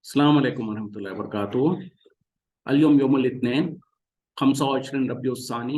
السلام عليكم ورحمة الله وبركاته. اليوم يوم الاثنين 25 ربيع الثاني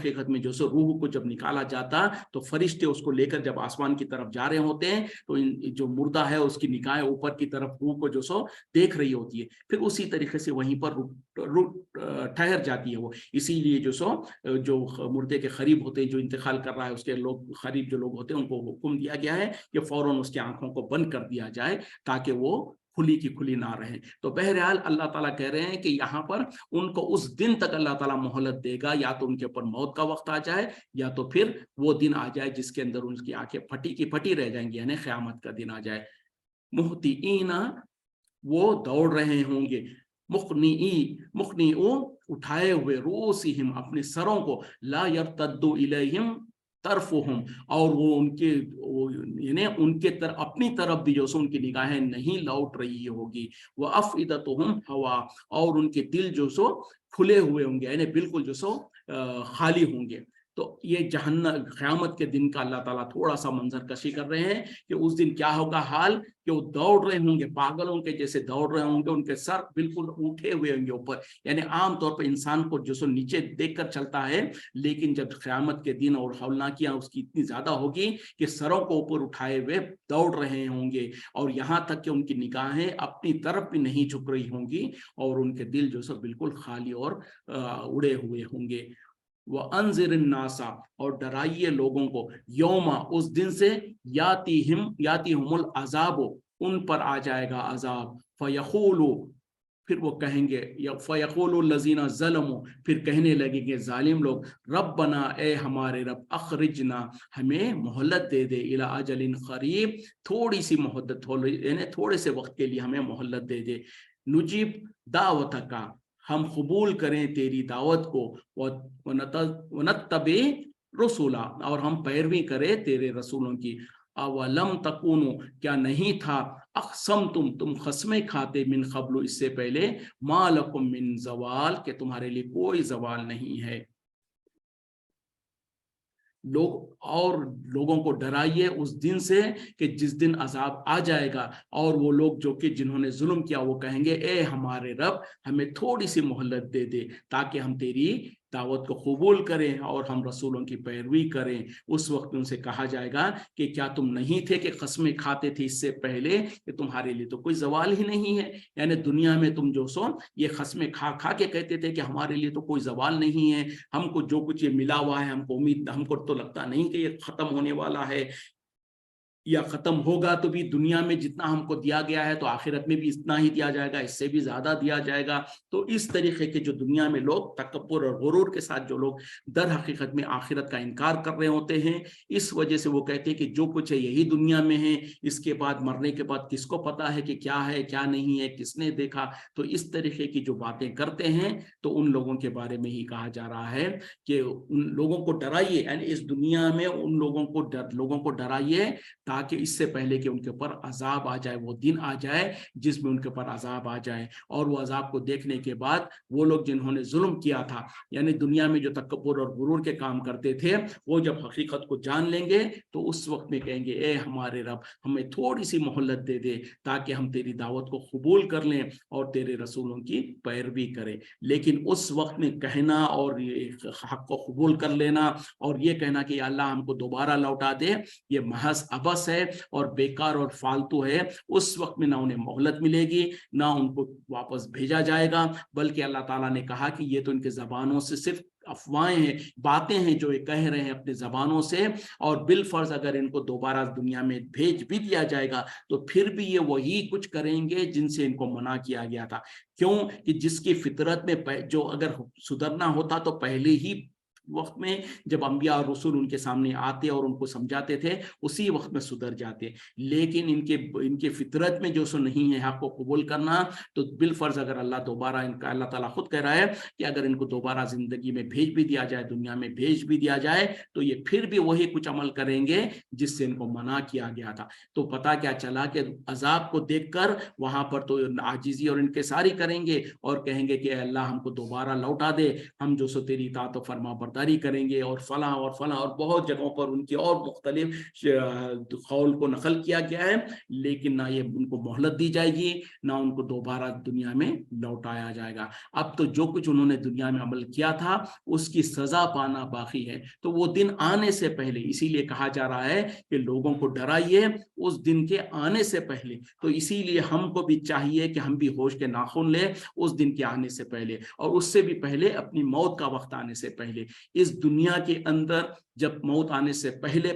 حقیقت میں جو سو روح کو جب نکالا جاتا تو فرشتے اس کو لے کر جب آسمان کی طرف جا رہے ہوتے ہیں تو جو مردہ ہے اس کی نگاہیں اوپر کی طرف روح کو جو سو دیکھ رہی ہوتی ہے، پھر اسی طریقے سے وہیں پر ٹھہر جاتی ہے وہ. اسی لیے جو سو جو مردے کے قریب ہوتے ہیں، جو انتقال کر رہا ہے اس کے لوگ قریب جو لوگ ہوتے ہیں، ان کو حکم دیا گیا ہے کہ فوراً اس کی آنکھوں کو بند کر دیا جائے تاکہ وہ کھلی کی کھلی نہ رہے. تو بہرحال اللہ تعالیٰ کہہ رہے ہیں کہ یہاں پر ان کو اس دن تک اللہ تعالیٰ مہلت دے گا، یا تو ان کے اوپر موت کا وقت آ جائے یا تو پھر وہ دن آ جائے جس کے اندر ان کی آنکھیں پھٹی کی پھٹی رہ جائیں گی، یعنی قیامت کا دن آ جائے. محتئین، وہ دوڑ رہے ہوں گے، مخنیئو اٹھائے ہوئے، رؤوسہم اپنے سروں کو، لا یرتد الیہم طرفہم، اور وہ ان کے یعنی ان کے اپنی طرف بھی جو سو ان کی نگاہیں نہیں لوٹ رہی ہوگی. وافئدتہم ہوا، اور ان کے دل جو سو کھلے ہوئے ہوں گے، یعنی بالکل جو سو خالی ہوں گے. تو یہ جہنم قیامت کے دن کا اللہ تعالیٰ تھوڑا سا منظر کشی کر رہے ہیں کہ اس دن کیا ہوگا حال، کہ وہ دوڑ رہے ہوں گے، پاگلوں کے جیسے دوڑ رہے ہوں گے، ان کے سر بالکل اٹھے ہوئے ہوں گے اوپر. یعنی عام طور پر انسان کو جو سو نیچے دیکھ کر چلتا ہے، لیکن جب قیامت کے دن اور ہولناکیاں اس کی اتنی زیادہ ہوگی کہ سروں کو اوپر اٹھائے ہوئے دوڑ رہے ہوں گے، اور یہاں تک کہ ان کی نگاہیں اپنی طرف بھی نہیں جھک رہی ہوں گی، اور ان کے دل جو سو بالکل خالی اور اڑے ہوئے ہوں گے. وَأَنذِرِ النَّاسَ، اور ڈرائیے لوگوں کو، یوما، اس دن سے، یاتیہم العذاب، ان پر آ جائے گا عذاب، فَيَقُولُ، پھر وہ کہیں گے، فَيَقُولُ الَّذِينَ ظَلَمُوا، پھر کہنے لگیں گے ظالم لوگ، ربنا، اے ہمارے رب، اخرجنا، ہمیں مہلت دے دے، الی اجل قریب، تھوڑی سی مہلت، یعنی تھوڑے سے وقت کے لیے ہمیں مہلت دے دے، نجیب دعوتک، ہم قبول کریں تیری دعوت کو، ونتبع رسولا، اور ہم پیروی کریں تیرے رسولوں کی. اولم تکونو، کیا نہیں تھا، اقسمتم، تم قسمیں کھاتے، من قبل، اس سے پہلے، ما لکم من زوال، کہ تمہارے لیے کوئی زوال نہیں ہے. لوگوں کو ڈرائیے اس دن سے کہ جس دن عذاب آ جائے گا، اور وہ لوگ جو کہ جنہوں نے ظلم کیا وہ کہیں گے، اے ہمارے رب، ہمیں تھوڑی سی مہلت دے دے تاکہ ہم تیری دعوت کو قبول کریں اور ہم رسولوں کی پیروی کریں. اس وقت ان سے کہا جائے گا کہ کیا تم نہیں تھے کہ قسمیں کھاتے تھے اس سے پہلے کہ تمہارے لیے تو کوئی زوال ہی نہیں ہے. یعنی دنیا میں تم جو سو یہ قسمیں کھا کھا کے کہتے تھے کہ ہمارے لیے تو کوئی زوال نہیں ہے، ہم کو جو کچھ یہ ملا ہوا ہے، ہم کو امید، ہم کو تو لگتا نہیں کہ یہ ختم ہونے والا ہے، یا ختم ہوگا تو بھی دنیا میں جتنا ہم کو دیا گیا ہے تو آخرت میں بھی اتنا ہی دیا جائے گا، اس سے بھی زیادہ دیا جائے گا. تو اس طریقے کے جو دنیا میں لوگ تکبر اور غرور کے ساتھ جو لوگ در حقیقت میں آخرت کا انکار کر رہے ہوتے ہیں، اس وجہ سے وہ کہتے ہیں کہ جو کچھ ہے یہی دنیا میں ہے، اس کے بعد مرنے کے بعد کس کو پتا ہے کہ کیا ہے کیا نہیں ہے، کس نے دیکھا. تو اس طریقے کی جو باتیں کرتے ہیں تو ان لوگوں کے بارے میں ہی کہا جا رہا ہے کہ ان لوگوں کو ڈرائیے، یعنی اس دنیا میں ان لوگوں کو ڈرائیے تاکہ اس سے پہلے کہ ان کے اوپر عذاب آ جائے، وہ دن آ جائے جس میں ان کے اوپر عذاب آ جائے. اور وہ عذاب کو دیکھنے کے بعد وہ لوگ جنہوں نے ظلم کیا تھا، یعنی دنیا میں جو تکبر اور غرور کے کام کرتے تھے، وہ جب حقیقت کو جان لیں گے تو اس وقت میں کہیں گے، اے ہمارے رب، ہمیں تھوڑی سی مہلت دے دے تاکہ ہم تیری دعوت کو قبول کر لیں اور تیرے رسولوں کی پیروی کریں. لیکن اس وقت میں کہنا اور حق کو قبول کر لینا اور یہ کہنا کہ یا اللہ ہم کو دوبارہ لوٹا دے، یہ محض عبث ہے اور بیکار اور فالتو ہے. اس وقت میں نہ انہیں مہلت ملے گی، نہ ان کو واپس بھیجا جائے گا، بلکہ اللہ تعالیٰ نے کہا کہ یہ تو ان کے زبانوں سے صرف افواہیں ہیں، باتیں ہیں جو یہ کہہ رہے ہیں اپنے زبانوں سے، اور بالفرض اگر ان کو دوبارہ دنیا میں بھیج بھی دیا جائے گا تو پھر بھی یہ وہی کچھ کریں گے جن سے ان کو منع کیا گیا تھا. کیوں کہ جس کی فطرت میں جو اگر سدھرنا ہوتا تو پہلے ہی وقت میں جب انبیاء اور رسول ان کے سامنے آتے اور ان کو سمجھاتے تھے اسی وقت میں سدھر جاتے. لیکن ان کے فطرت میں جو سو نہیں ہے حق کو قبول کرنا، تو بالفرض اگر اللہ تعالیٰ خود کہہ رہا ہے کہ اگر ان کو دوبارہ زندگی میں بھیج بھی دیا جائے، دنیا میں بھیج بھی دیا جائے، تو یہ پھر بھی وہی کچھ عمل کریں گے جس سے ان کو منع کیا گیا تھا. تو پتہ کیا چلا کہ عذاب کو دیکھ کر وہاں پر تو عاجزی اور انکساری کریں گے اور کہیں گے کہ اے اللہ ہم کو دوبارہ لوٹا دے، ہم جو سو تیری اطاعت و فرما برداری تابعداری کریں گے اور فلاں اور بہت جگہوں پر ان کی اور مختلف قول کو نقل کیا گیا ہے، لیکن نہ یہ ان کو مہلت دی جائے گی، نہ ان کو دوبارہ دنیا میں لوٹایا جائے گا۔ اب تو جو کچھ انہوں نے دنیا میں عمل کیا تھا اس کی سزا پانا باقی ہے، تو وہ دن آنے سے پہلے، اسی لیے کہا جا رہا ہے کہ لوگوں کو ڈرائیے اس دن کے آنے سے پہلے۔ تو اسی لیے ہم کو بھی چاہیے کہ ہم بھی ہوش کے ناخن لیں اس دن کے آنے سے پہلے، اور اس سے بھی پہلے اپنی موت کا وقت آنے سے پہلے۔ اس دنیا کے اندر جب موت آنے سے پہلے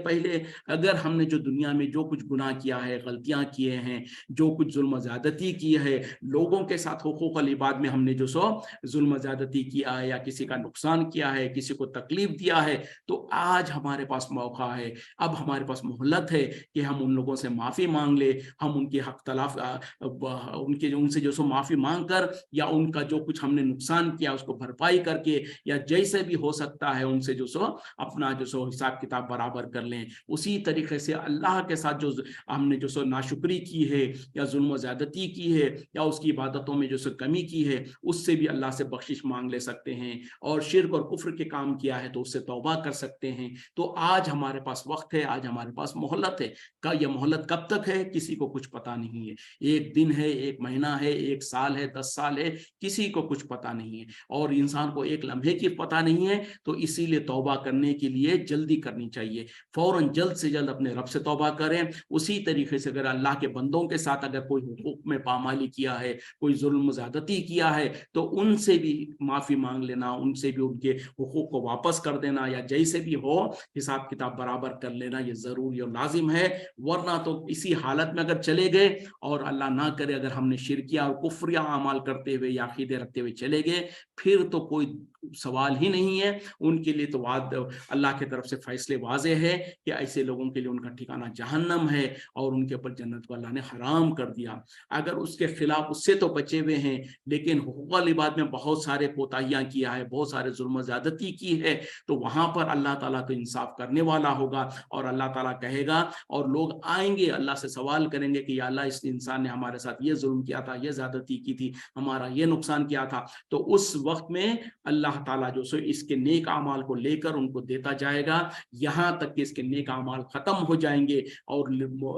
اگر ہم نے جو دنیا میں جو کچھ گناہ کیا ہے، غلطیاں کیے ہیں، جو کچھ ظلم و زیادتی کی ہے، لوگوں کے ساتھ حقوق العباد میں ہم نے جو سو ظلم و زیادتی کیا ہے یا کسی کا نقصان کیا ہے، کسی کو تکلیف دیا ہے، تو آج ہمارے پاس موقع ہے، اب ہمارے پاس مہلت ہے کہ ہم ان لوگوں سے معافی مانگ لے، ہم ان کے حق تلاف ان سے جو سو معافی مانگ کر یا ان کا جو کچھ ہم نے نقصان کیا اس کو بھرپائی کر کے یا جیسے بھی ہو سکتا ہے ان سے جو سو اپنا جو سو حساب کتاب برابر کر لیں۔ اسی طریقے سے اللہ کے ساتھ جو ہم نے جو سو ناشکری کی ہے یا ظلم و زیادتی کی ہے یا اس کی عبادتوں میں جو سو کمی کی ہے، اس سے بھی اللہ سے بخشش مانگ لے سکتے ہیں، اور شرک اور کفر کے کام کیا ہے تو اس سے توبہ کر سکتے ہیں۔ تو آج ہمارے پاس وقت ہے، آج ہمارے پاس مہلت ہے۔ یہ مہلت کب تک ہے کسی کو کچھ پتا نہیں ہے، ایک دن ہے، ایک مہینہ ہے، ایک سال ہے، 10 سال ہے، کسی کو کچھ پتا نہیں ہے، اور انسان کو ایک لمحے کی پتا نہیں ہے۔ تو اسی لیے توبہ کرنے کے لیے جلدی کرنی چاہیے، فوراً جلد سے جلد اپنے رب سے توبہ کریں۔ اسی طریقے سے اگر اللہ کے بندوں کے ساتھ اگر کوئی حقوق میں پامالی کیا ہے، کوئی ظلم و زیادتی کیا ہے، تو ان سے بھی معافی مانگ لینا، ان سے بھی ان کے حقوق کو واپس کر دینا، یا جیسے بھی ہو حساب کتاب برابر کر لینا، یہ ضروری اور لازم ہے۔ ورنہ تو اسی حالت میں اگر چلے گئے اور اللہ نہ کرے اگر ہم نے شرکیہ اور کفریہ اعمال کرتے ہوئے یا عقیدے رکھتے ہوئے چلے گئے، پھر تو کوئی سوال ہی نہیں ہے۔ ان کے لیے تو اللہ کی طرف سے فیصلے واضح ہے کہ ایسے لوگوں کے لیے ان کا ٹھکانہ جہنم ہے، اور ان کے اوپر جنت کو اللہ نے حرام کر دیا۔ اگر اس کے خلاف اس سے تو بچے ہوئے ہیں، لیکن حقوق العباد میں بہت سارے کوتاہیاں کیا ہے، بہت سارے ظلم و زیادتی کی ہے، تو وہاں پر اللہ تعالیٰ تو انصاف کرنے والا ہوگا، اور اللہ تعالیٰ کہے گا، اور لوگ آئیں گے اللہ سے سوال کریں گے کہ یا اللہ اس انسان نے ہمارے ساتھ یہ ظلم کیا تھا، یہ زیادتی کی تھی، ہمارا یہ نقصان کیا تھا۔ تو اس وقت میں اللہ تعالیٰ جو سو اس کے نیک اعمال کو لے کر ان کو دیتا جائے گا، یہاں تک کہ اس کے نیک اعمال ختم ہو جائیں گے اور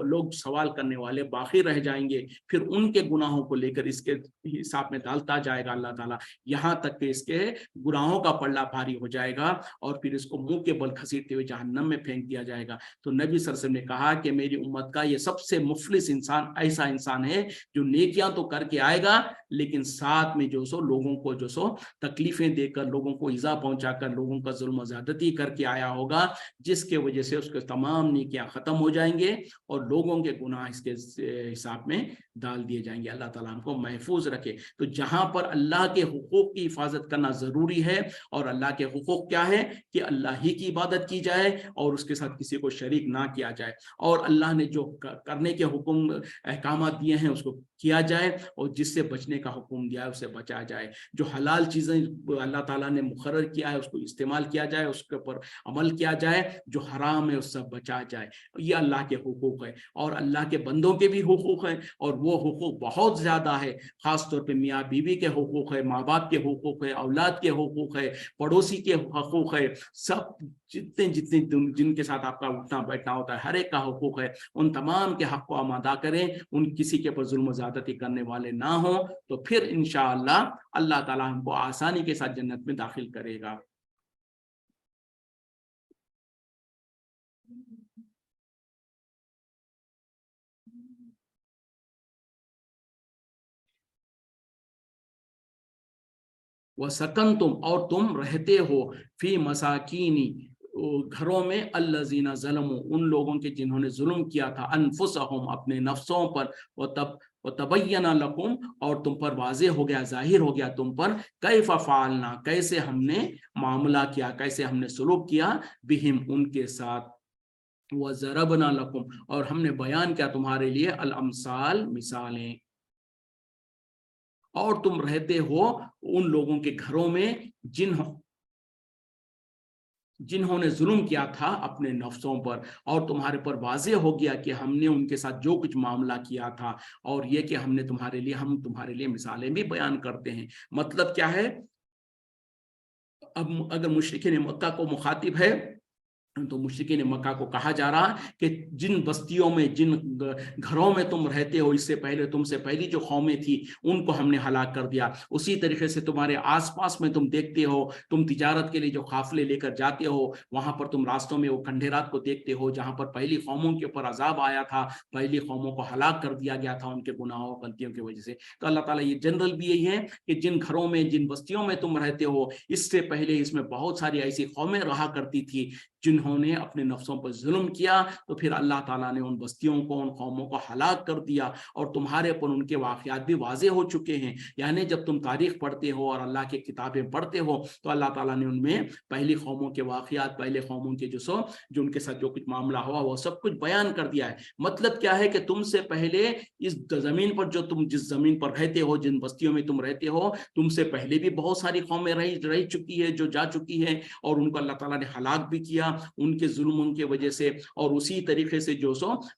لوگ سوال کرنے والے باقی رہ جائیں گے۔ پھر ان کے گناہوں کو لے کر اس کے حساب میں ڈالتا جائے گا اللہ تعالیٰ، یہاں تک کہ اس کے گناہوں کا پلڑا بھاری ہو جائے گا، اور پھر اس کو منہ کے بل گھسیٹتے ہوئے جہنم میں پھینک دیا جائے گا۔ تو نبی صلی اللہ علیہ وسلم نے کہا کہ میری امت کا یہ سب سے مفلس انسان ایسا انسان ہے جو نیکیاں تو کر کے آئے گا، لیکن ساتھ میں جو سو لوگوں کو جو سو تکلیفیں دے کر، لوگوں کو ایذا پہنچا کر، لوگوں کا ظلم و زیادتی کر کے آیا ہوگا، جس کے وجہ سے اس کے تمام نیکیاں ختم ہو جائیں گے اور لوگوں کے گناہ اس کے حساب میں ڈال دیے جائیں گے۔ اللہ تعالیٰ ہم کو محفوظ رکھے۔ تو جہاں پر اللہ کے حقوق کی حفاظت کرنا ضروری ہے، اور اللہ کے حقوق کیا ہے کہ اللہ ہی کی عبادت کی جائے اور اس کے ساتھ کسی کو شریک نہ کیا جائے، اور اللہ نے جو کرنے کے حکم احکامات دیے ہیں اس کو کیا جائے، اور جس سے بچنے کا حکم دیا ہے اسے بچا جائے۔ جو حلال چیزیں اللہ تعالیٰ نے مقرر کیا ہے اس کو استعمال کیا جائے، اس کے اوپر عمل کیا جائے، جو حرام ہے اس سے بچا جائے۔ یہ اللہ کے حقوق ہے، اور اللہ کے بندوں کے بھی حقوق ہیں، اور وہ حقوق بہت زیادہ ہے، خاص طور پہ میاں بیوی کے حقوق ہے، ماں باپ کے حقوق ہے، اولاد کے حقوق ہے، پڑوسی کے حقوق ہے، سب جتنے جن کے ساتھ آپ کا اٹھنا بیٹھنا ہوتا ہے ہر ایک کا حقوق ہے۔ ان تمام کے حق کو ہم ادا کریں، ان کسی کے پر ظلم و زیادتی کرنے والے نہ ہوں، تو پھر انشاءاللہ اللہ تعالیٰ ہم کو آسانی کے ساتھ جنت میں داخل کرے گا۔ وَسَكَنْتُمْ اور تم رہتے ہو، فی مساکینی گھروں میں، الذین ظلموا ان لوگوں کے جنہوں نے ظلم کیا تھا، انفسہم اپنے نفسوں پر، وَتَبَيَّنَ لَكُمْ اور تم پر واضح ہو گیا، ظاہر ہو گیا تم پر، کیف فعلنا کیسے ہم نے معاملہ کیا، کیسے ہم نے سلوک کیا، بہم ان کے ساتھ، وَضَرَبْنَا لَكُمْ اور ہم نے بیان کیا تمہارے لیے، الامثال مثالیں۔ اور تم رہتے ہو ان لوگوں کے گھروں میں جنہوں نے ظلم کیا تھا اپنے نفسوں پر، اور تمہارے پر واضح ہو گیا کہ ہم نے ان کے ساتھ جو کچھ معاملہ کیا تھا، اور یہ کہ ہم تمہارے لیے مثالیں بھی بیان کرتے ہیں۔ مطلب کیا ہے؟ اب اگر مشرکین مکہ کو مخاطب ہے تو مشرکین مکہ کو کہا جا رہا کہ جن بستیوں میں جن گھروں میں تم رہتے ہو اس سے پہلے تم سے پہلی جو قومیں تھی ان کو ہم نے ہلاک کر دیا، اسی طریقے سے تمہارے آس پاس میں تم دیکھتے ہو، تم تجارت کے لیے جو قافلے لے کر جاتے ہو وہاں پر تم راستوں میں وہ کھنڈیرات کو دیکھتے ہو جہاں پر پہلی قوموں کے اوپر عذاب آیا تھا، پہلی قوموں کو ہلاک کر دیا گیا تھا ان کے گناہوں غلطیوں کی وجہ سے۔ تو اللہ تعالیٰ یہ جنرل بھی یہی ہے کہ جن گھروں میں جن بستیوں میں تم رہتے ہو اس سے پہلے اس میں بہت ساری ایسی قومیں رہا کرتی تھی جنہوں نے اپنے نفسوں پر ظلم کیا، تو پھر اللہ تعالیٰ نے ان بستیوں کو ان قوموں کو ہلاک کر دیا اور تمہارے پر ان کے واقعات بھی واضح ہو چکے ہیں۔ یعنی جب تم تاریخ پڑھتے ہو اور اللہ کی کتابیں پڑھتے ہو تو اللہ تعالیٰ نے ان میں پہلی قوموں کے واقعات، پہلے قوموں کے جو ان کے ساتھ جو کچھ معاملہ ہوا وہ سب کچھ بیان کر دیا ہے۔ مطلب کیا ہے کہ تم سے پہلے اس زمین پر جو تم جس زمین پر رہتے ہو، جن بستیوں میں تم رہتے ہو، تم سے پہلے بھی بہت ساری قومیں رہ چکی ہے جو جا چکی ہے اور ان کو اللہ تعالیٰ نے ہلاک بھی کیا ان کے ظلموں کی وجہ سے۔ اور اسی طریقے سے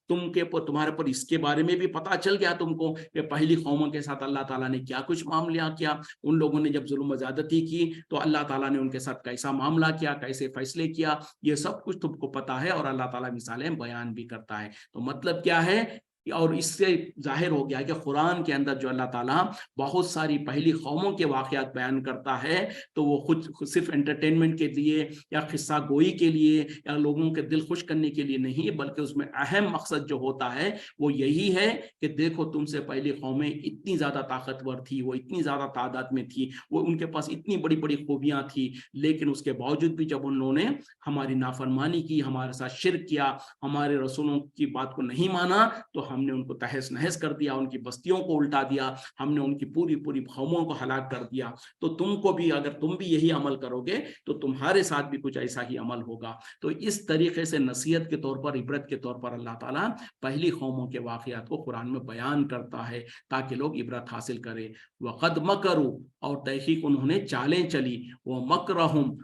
تمہارے پر اس کے بارے میں بھی پتا چل گیا تم کو کہ پہلی قوموں کے ساتھ اللہ تعالیٰ نے کیا کچھ معاملہ کیا، ان لوگوں نے جب ظلم و زیادتی کی تو اللہ تعالیٰ نے ان کے ساتھ کیسا معاملہ کیا، کیسے فیصلے کیا، یہ سب کچھ تم کو پتا ہے اور اللہ تعالیٰ مثالیں بیان بھی کرتا ہے۔ تو مطلب کیا ہے، اور اس سے ظاہر ہو گیا کہ قرآن کے اندر جو اللہ تعالیٰ بہت ساری پہلی قوموں کے واقعات بیان کرتا ہے تو وہ خود صرف انٹرٹینمنٹ کے لیے یا قصہ گوئی کے لیے یا لوگوں کے دل خوش کرنے کے لیے نہیں، بلکہ اس میں اہم مقصد جو ہوتا ہے وہ یہی ہے کہ دیکھو تم سے پہلی قومیں اتنی زیادہ طاقتور تھی، وہ اتنی زیادہ تعداد میں تھی، وہ ان کے پاس اتنی بڑی بڑی خوبیاں تھی، لیکن اس کے باوجود بھی جب انہوں نے ہماری نافرمانی کی، ہمارے ساتھ شرک کیا، ہمارے رسولوں کی بات کو نہیں مانا تو ہم نے ان کو تہس نہس کر دیا، ان کی بستیوں کو الٹا دیا، ہم نے ان کی پوری پوری قوموں کو ہلاک کر دیا۔ تو تم کو بھی اگر تم بھی یہی عمل کرو گے تو تمہارے ساتھ بھی کچھ ایسا ہی عمل ہوگا۔ تو اس طریقے سے نصیحت کے طور پر، عبرت کے طور پر اللہ تعالیٰ پہلی قوموں کے واقعات کو قرآن میں بیان کرتا ہے تاکہ لوگ عبرت حاصل کریں۔ وقد مکروا، اور تحقیق انہوں نے چالیں چلی، وہ مکرہم،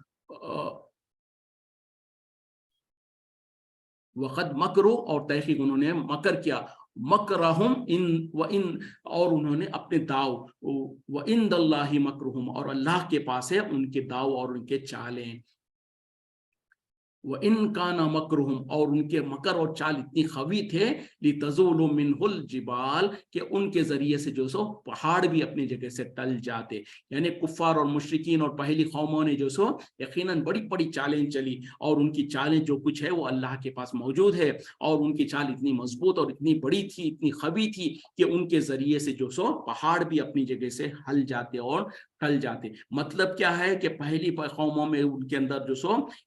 وقد مکروا، اور تحقیق انہوں نے مکر کیا، مکرہم اور انہوں نے اپنے داؤ، وعند اللہ مکرہم، اور اللہ کے پاس ہے ان کے داؤ اور ان کے چالیں، وَإِن كَانَ مَكْرُهُمْ، اور ان کے مکر اور چال اتنی قوی تھے، لِتَزُولُ مِنْهُ الْجِبَالُ، کہ ان کے ذریعے سے پہاڑ بھی اپنی جگہ سے ٹل جاتے۔ یعنی کفار اور مشرکین اور پہلی قوموں نے یقیناً بڑی بڑی چالیں چلی، اور ان کی چالیں جو کچھ ہے وہ اللہ کے پاس موجود ہے، اور ان کی چال اتنی مضبوط اور اتنی بڑی تھی، اتنی قوی تھی کہ ان کے ذریعے سے پہاڑ بھی اپنی جگہ سے ہل جاتے اور ٹل جاتے۔ مطلب کیا ہے کہ پہلی قوموں میں ان کے اندر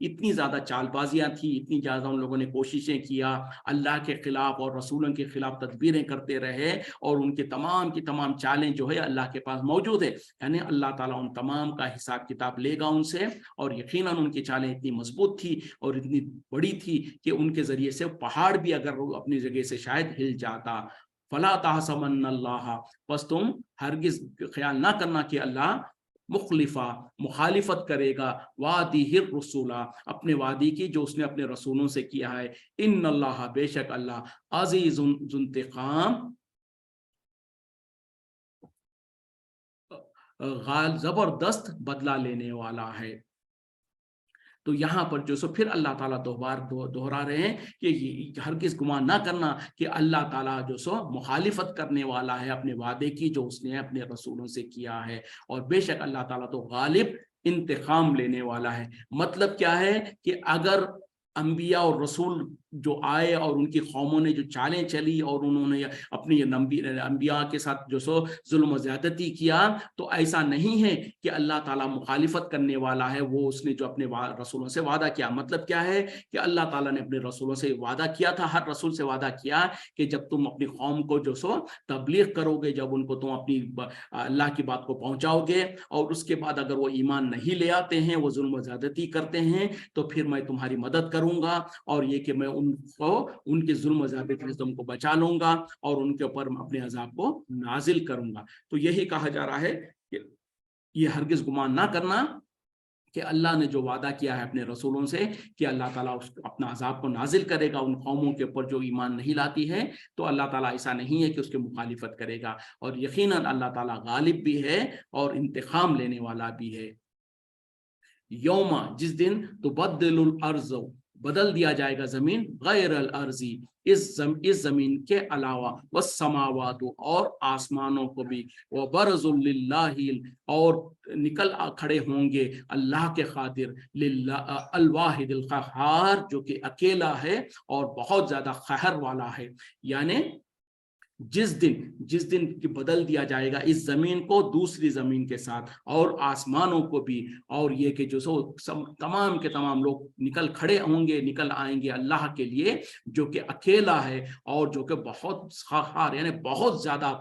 اتنی زیادہ چال بازیاں تھی، اتنی زیادہ ان لوگوں نے کوششیں کیا، اللہ کے خلاف اور رسولوں کے خلاف تدبیریں کرتے رہے، اور ان کے تمام کی تمام چالیں اللہ کے پاس موجود ہے۔ یعنی اللہ تعالیٰ ان تمام کا حساب کتاب لے گا ان سے، اور یقیناً ان کی چالیں اتنی مضبوط تھی اور اتنی بڑی تھی کہ ان کے ذریعے سے پہاڑ بھی اگر اپنی جگہ سے شاید ہل جاتا۔ فلا تحسبن اللہ، بس تم ہرگز خیال نہ کرنا کہ اللہ مخالفت کرے گا، وعدہ الرسول، اپنے وعدے کی جو اس نے اپنے رسولوں سے کیا ہے، ان اللہ، بے شک اللہ، عزیز ذو انتقام، زبردست بدلہ لینے والا ہے۔ تو یہاں پر پھر اللہ تعالیٰ دوہرا رہے ہیں کہ ہرگز گمان نہ کرنا کہ اللہ تعالیٰ مخالفت کرنے والا ہے اپنے وعدے کی جو اس نے اپنے رسولوں سے کیا ہے، اور بے شک اللہ تعالیٰ تو غالب انتقام لینے والا ہے۔ مطلب کیا ہے کہ اگر انبیاء اور رسول جو آئے اور ان کی قوموں نے جو چالیں چلی اور انہوں نے اپنی انبیاء کے ساتھ ظلم و زیادتی کیا، تو ایسا نہیں ہے کہ اللہ تعالیٰ مخالفت کرنے والا ہے، وہ اس نے جو اپنے رسولوں سے وعدہ کیا۔ مطلب کیا ہے کہ اللہ تعالیٰ نے اپنے رسولوں سے وعدہ کیا تھا، ہر رسول سے وعدہ کیا کہ جب تم اپنی قوم کو تبلیغ کرو گے، جب ان کو تم اپنی اللہ کی بات کو پہنچاؤ گے، اور اس کے بعد اگر وہ ایمان نہیں لے آتے ہیں، وہ ظلم و زیادتی کرتے ہیں، تو پھر میں تمہاری مدد کروں گا، اور یہ کہ میں ان کے ظلم و زیادتی سے تم کو بچا لوں گا اور ان کے اوپر اپنے عذاب کو نازل کروں گا۔ تو یہی کہا جا رہا ہے کہ یہ ہرگز گمان نہ کرنا کہ اللہ نے جو وعدہ کیا ہے اپنے رسولوں سے کہ اللہ تعالیٰ اپنا عذاب کو نازل کرے گا ان قوموں کے اوپر جو ایمان نہیں لاتی ہے، تو اللہ تعالیٰ ایسا نہیں ہے کہ اس کے مخالفت کرے گا، اور یقیناً اللہ تعالیٰ غالب بھی ہے اور انتقام لینے والا بھی ہے۔ یوما جس دن تبدل الارض بدل دیا جائے گا زمین غیر الارضی اس زمین کے علاوہ والسماوات اور آسمانوں کو بھی وبرزوا للہ اور نکل کھڑے ہوں گے اللہ کے خاطر للہ الواحد القہار جو کہ اکیلا ہے اور بہت زیادہ قہر والا ہے. یعنی جس دن کی بدل دیا جائے گا اس زمین کو دوسری زمین کے ساتھ اور آسمانوں کو بھی, اور یہ کہ جو سو تمام کے تمام لوگ نکل کھڑے ہوں گے, نکل آئیں گے اللہ کے لیے جو کہ اکیلا ہے اور جو کہ بہت قہار یعنی بہت زیادہ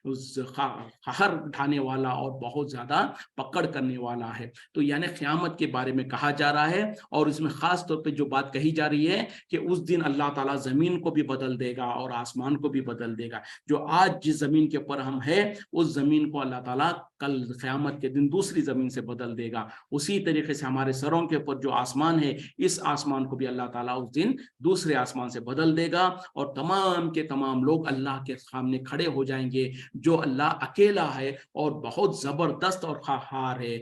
قہر اٹھانے والا اور بہت زیادہ پکڑ کرنے والا ہے. تو یعنی قیامت کے بارے میں کہا جا رہا ہے اور اس میں خاص طور پہ جو بات کہی جا رہی ہے کہ اس دن اللہ تعالیٰ زمین کو بھی بدل دے گا اور آسمان کو بھی بدل دے گا. جو آج جس زمین کے اوپر ہم ہیں اس زمین کو اللہ تعالیٰ کل قیامت کے دن دوسری زمین سے بدل دے گا. اسی طریقے سے ہمارے سروں کے اوپر جو آسمان ہے اس آسمان کو بھی اللہ تعالیٰ اس دن دوسرے آسمان سے بدل دے گا اور تمام کے تمام لوگ اللہ کے سامنے کھڑے ہو جائیں گے جو اللہ اکیلا ہے اور بہت زبردست اور قہار ہے.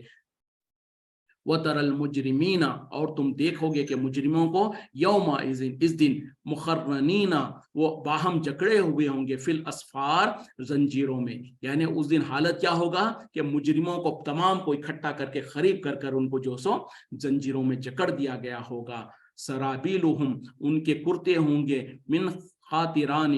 وَتَرَى الْمُجْرِمِينَ اور تم دیکھو گے کہ مجرموں کو یومئذ اس دن مخرنین وہ باہم جکڑے ہوئے ہوں گے فی الاسفار زنجیروں میں. یعنی اس دن حالت کیا ہوگا کہ مجرموں کو تمام کو اکٹھا کر کے قریب کر کر ان کو جو سو زنجیروں میں جکڑ دیا گیا ہوگا. سرابیلہم ان کے کرتے ہوں گے من خاطران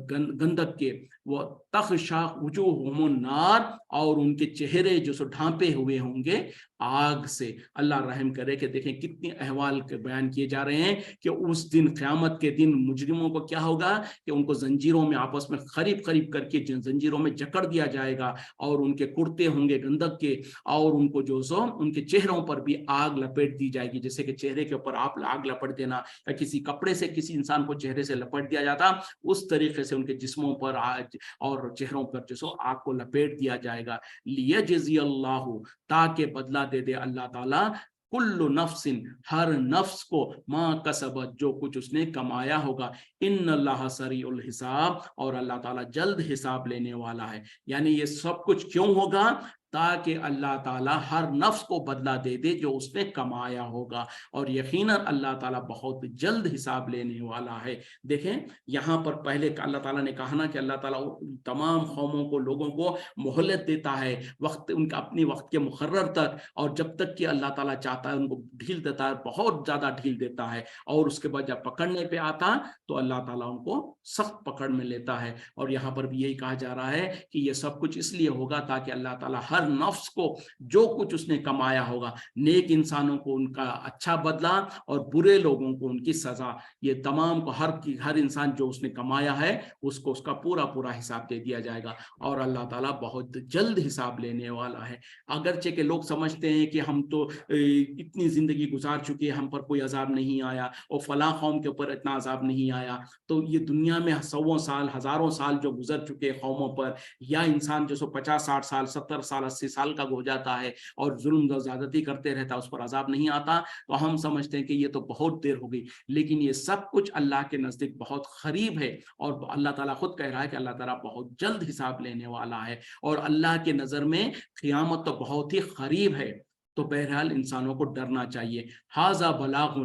گندک کے, وہ تخشا وجوہہم النار اور ان کے چہرے جو سو ڈھانپے ہوئے ہوں گے آگ سے. اللہ رحم کرے کہ دیکھیں کتنے احوال کے بیان کیے جا رہے ہیں کہ اس دن قیامت کے دن مجرموں کو کیا ہوگا کہ ان کو زنجیروں میں آپس میں قریب کر کے زنجیروں میں جکڑ دیا جائے گا اور ان کے کرتے ہوں گے گندک کے اور ان کو جو سو ان کے چہروں پر بھی آگ لپیٹ دی جائے گی. جیسے کہ چہرے کے اوپر آپ آگ لپٹ دینا یا کسی کپڑے سے کسی انسان کو چہرے سے لپٹ دیا جاتا اس طریقے سے ان کے جسموں پر اور چہروں پر جو سو آگ کو لپیٹ دیا جائے گا. لیجزی اللہ تاکہ بدلہ دے دے اللہ تعالیٰ کل نفس ہر نفس کو ما کسبت جو کچھ اس نے کمایا ہوگا. ان اللہ سریع الحساب اور اللہ تعالیٰ جلد حساب لینے والا ہے. یعنی یہ سب کچھ کیوں ہوگا تاکہ اللہ تعالیٰ ہر نفس کو بدلہ دے دے جو اس نے کمایا ہوگا اور یقیناً اللہ تعالیٰ بہت جلد حساب لینے والا ہے. دیکھیں یہاں پر پہلے اللہ تعالیٰ نے کہا نا کہ اللہ تعالیٰ تمام قوموں کو لوگوں کو مہلت دیتا ہے وقت ان کا اپنی وقت کے مقرر تک, اور جب تک کہ اللہ تعالیٰ چاہتا ہے ان کو ڈھیل دیتا ہے, بہت زیادہ ڈھیل دیتا ہے, اور اس کے بعد جب پکڑنے پہ آتا تو اللہ تعالیٰ ان کو سخت پکڑ میں لیتا ہے. اور یہاں پر بھی یہی کہا جا رہا ہے کہ یہ سب کچھ اس لیے ہوگا تاکہ اللہ تعالیٰ ہر نفس کو جو کچھ اس نے کمایا ہوگا, نیک انسانوں کو ان کا اچھا بدلہ اور برے لوگوں کو ان کی سزا, یہ تمام کو ہر انسان جو اس نے کمایا ہے اس کو اس کا پورا حساب دے دیا جائے گا. اور اللہ تعالیٰ بہت جلد حساب لینے والا ہے. اگرچہ کہ لوگ سمجھتے ہیں کہ ہم تو اتنی زندگی گزار چکے, ہم پر کوئی عذاب نہیں آیا اور فلاں قوم کے اوپر اتنا عذاب نہیں آیا, تو یہ دنیا میں سووں سال ہزاروں سال جو گزر چکے قوموں پر, یا انسان جو 50-60 سال 70 سال 80 سال کا ہو جاتا ہے اور ظلم و زیادتی کرتے رہتا اس پر عذاب نہیں آتا, تو ہم سمجھتے ہیں کہ یہ تو بہت دیر ہو گئی. لیکن یہ سب کچھ اللہ کے نزدیک بہت قریب ہے اور اللہ تعالیٰ خود کہہ رہا ہے کہ اللہ تعالیٰ بہت جلد حساب لینے والا ہے اور اللہ کے نظر میں قیامت تو بہت ہی قریب ہے. تو بہرحال انسانوں کو ڈرنا چاہیے. ھذا بلاغ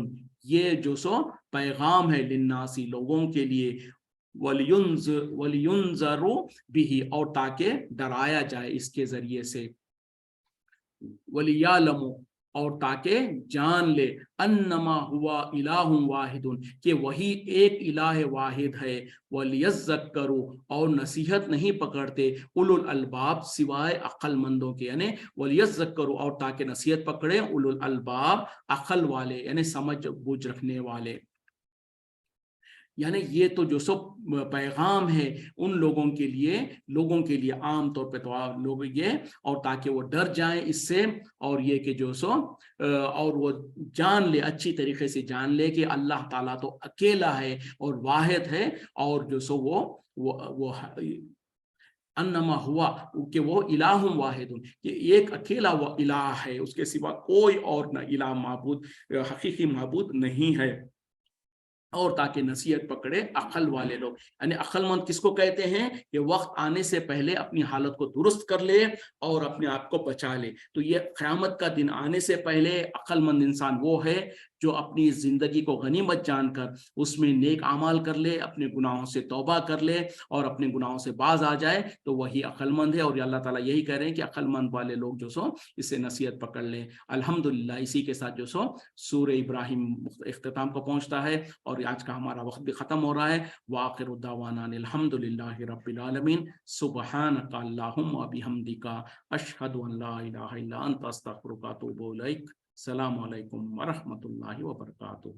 یہ جو سو پیغام ہے للناسی لوگوں کے لیے, وَلِيُنذَرُوا بِهِ اور تاکہ ڈرایا جائے اس کے ذریعے سے, وَلِيَعْلَمُوا اور تاکہ جان لے انما ہوا الہ واحد کہ وہی ایک الہ واحد ہے, وَلِيَذَّكَّرُوا اور نصیحت نہیں پکڑتے اولو الالباب سوائے عقل مندوں کے, یعنی وَلِيَذَّكَّرُوا اور تاکہ نصیحت پکڑے اولو الالباب عقل والے یعنی سمجھ بوجھ رکھنے والے. یعنی یہ تو جو سب پیغام ہے ان لوگوں کے لیے عام طور پہ تو لوگ یہ, اور تاکہ وہ ڈر جائیں اس سے, اور یہ کہ جو سو اور وہ جان لے اچھی طریقے سے جان لے کہ اللہ تعالیٰ تو اکیلا ہے اور واحد ہے, اور جو سو وہ انما ہوا کہ وہ الہ واحد کہ ایک اکیلا وہ الہ ہے, اس کے سوا کوئی اور نہ الہ معبود حقیقی معبود نہیں ہے. اور تاکہ نصیحت پکڑے عقل والے لوگ. یعنی عقل مند کس کو کہتے ہیں کہ وقت آنے سے پہلے اپنی حالت کو درست کر لے اور اپنے آپ کو بچا لے. تو یہ قیامت کا دن آنے سے پہلے عقل مند انسان وہ ہے جو اپنی زندگی کو غنیمت جان کر اس میں نیک اعمال کر لے, اپنے گناہوں سے توبہ کر لے اور اپنے گناہوں سے باز آ جائے, تو وہی عقل مند ہے. اور اللہ تعالیٰ یہی کہہ رہے ہیں کہ عقل مند والے لوگ جو سو اس سے نصیحت پکڑ لیں. الحمدللہ اسی کے ساتھ جو سو سورہ ابراہیم اختتام کو پہنچتا ہے اور آج کا ہمارا وقت بھی ختم ہو رہا ہے. وآخر دعوانا الحمدللہ رب العالمین. سبحانک اللہم و بحمدک اشہد ان لا الہ الا انت استغفرک و اتوب الیک. السلام علیکم ورحمۃ اللہ وبرکاتہ.